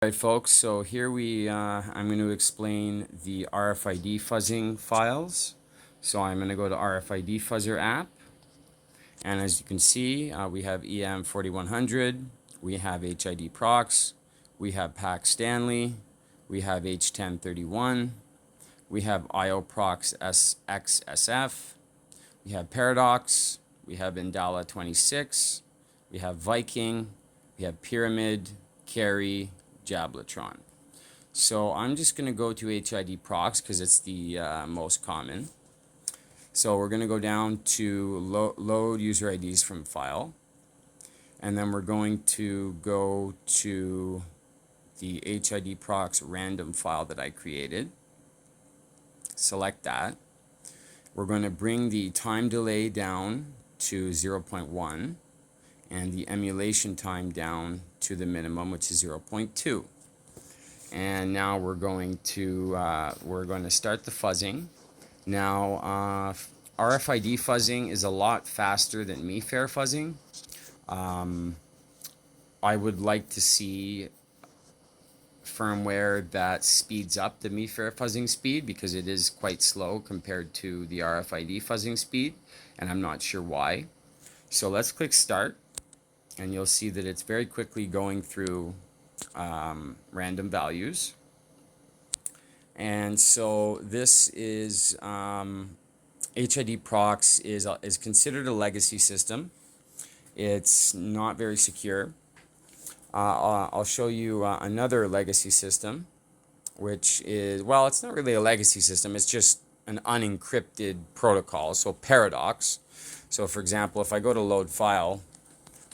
Alright folks, so here I'm going to explain the RFID fuzzing files. So I'm going to go to RFID Fuzzer app, and as you can see, we have EM4100, we have HID Prox, we have PAC Stanley, we have H1031, we have IO Prox SXSF, we have Paradox, we have Indala 26, we have Viking, we have Pyramid, Carry, Jablatron. So I'm just going to go to HID Prox because it's the most common. So we're going to go down to load user IDs from file. And then we're going to go to the HID Prox random file that I created. Select that. We're going to bring the time delay down to 0.1 and the emulation time down to the minimum, which is 0.2. And now we're going to start the fuzzing. Now, RFID fuzzing is a lot faster than MeFair fuzzing. I would like to see firmware that speeds up the MeFair fuzzing speed because it is quite slow compared to the RFID fuzzing speed, and I'm not sure why. So let's click start, and you'll see that it's very quickly going through random values. And so this is HID Prox is considered a legacy system. It's not very secure. I'll show you another legacy system, which is, well, it's not really a legacy system. It's just an unencrypted protocol. So Paradox. So for example, if I go to load file,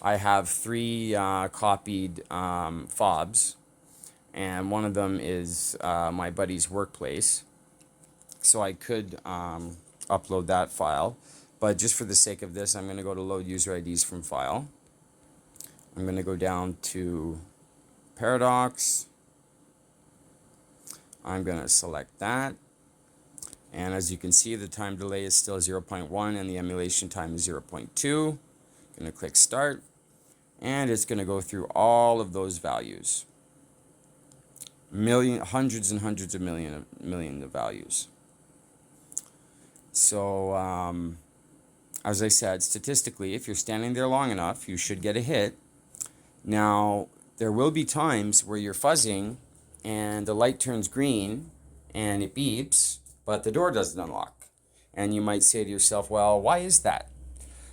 I have three copied fobs, and one of them is my buddy's workplace. So I could upload that file, but just for the sake of this, I'm going to go to load user IDs from file. I'm going to go down to Paradox. I'm going to select that. And as you can see, the time delay is still 0.1 and the emulation time is 0.2. Going to click start, and it's going to go through all of those values. Hundreds and hundreds of million of values. So as I said, statistically, if you're standing there long enough, you should get a hit. Now, there will be times where you're fuzzing and the light turns green and it beeps, but the door doesn't unlock. And you might say to yourself, well, why is that?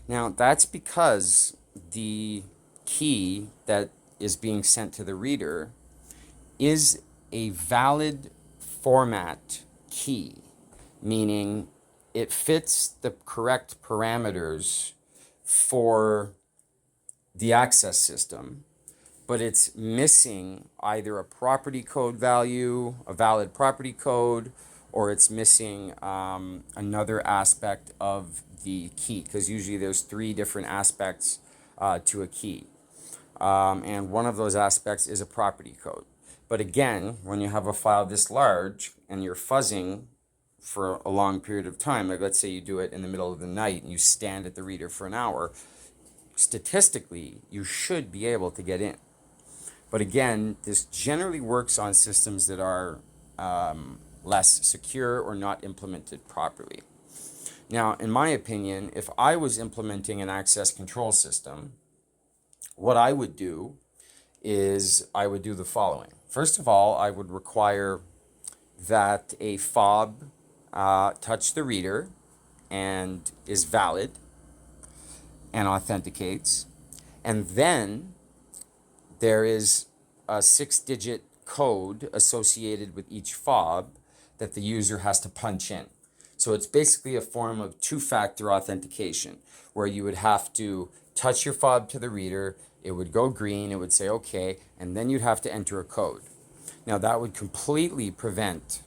Now, that's because the key that is being sent to the reader is a valid format key, meaning it fits the correct parameters for the access system, but it's missing either a property code value, a valid property code, or it's missing another aspect of the key, because usually there's three different aspects to a key. And one of those aspects is a property code. But again, when you have a file this large and you're fuzzing for a long period of time, like let's say you do it in the middle of the night and you stand at the reader for an hour, statistically, you should be able to get in. But again, this generally works on systems that are less secure or not implemented properly. Now, in my opinion, if I was implementing an access control system, what I would do is I would do the following. First of all, I would require that a fob touch the reader and is valid and authenticates. And then there is a 6-digit code associated with each fob that the user has to punch in. So it's basically a form of two-factor authentication where you would have to touch your fob to the reader, it would go green, it would say okay, and then you'd have to enter a code. Now that would completely prevent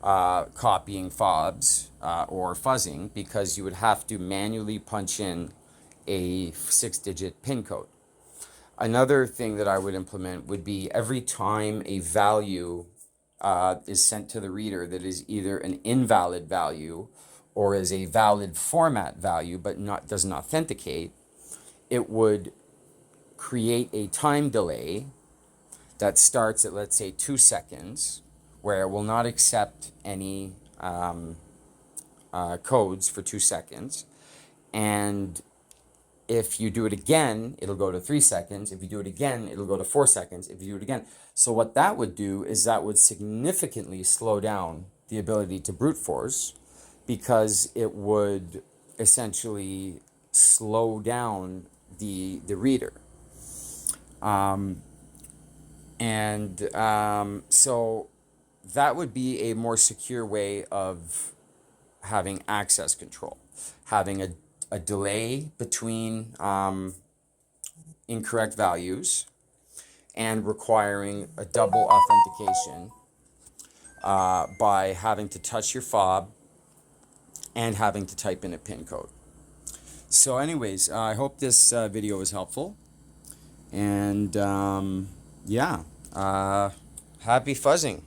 copying fobs or fuzzing, because you would have to manually punch in a 6-digit PIN code. Another thing that I would implement would be every time a value is sent to the reader that is either an invalid value or is a valid format value but doesn't authenticate, it would create a time delay that starts at, let's say, 2 seconds, where it will not accept any codes for 2 seconds. And if you do it again, it'll go to 3 seconds. If you do it again, it'll go to 4 seconds. If you do it again. So what that would do is that would significantly slow down the ability to brute force, because it would essentially slow down the reader. So that would be a more secure way of having access control, having a delay between incorrect values, and requiring a double authentication by having to touch your fob and having to type in a PIN code. So anyways, I hope this video was helpful. And yeah, happy fuzzing.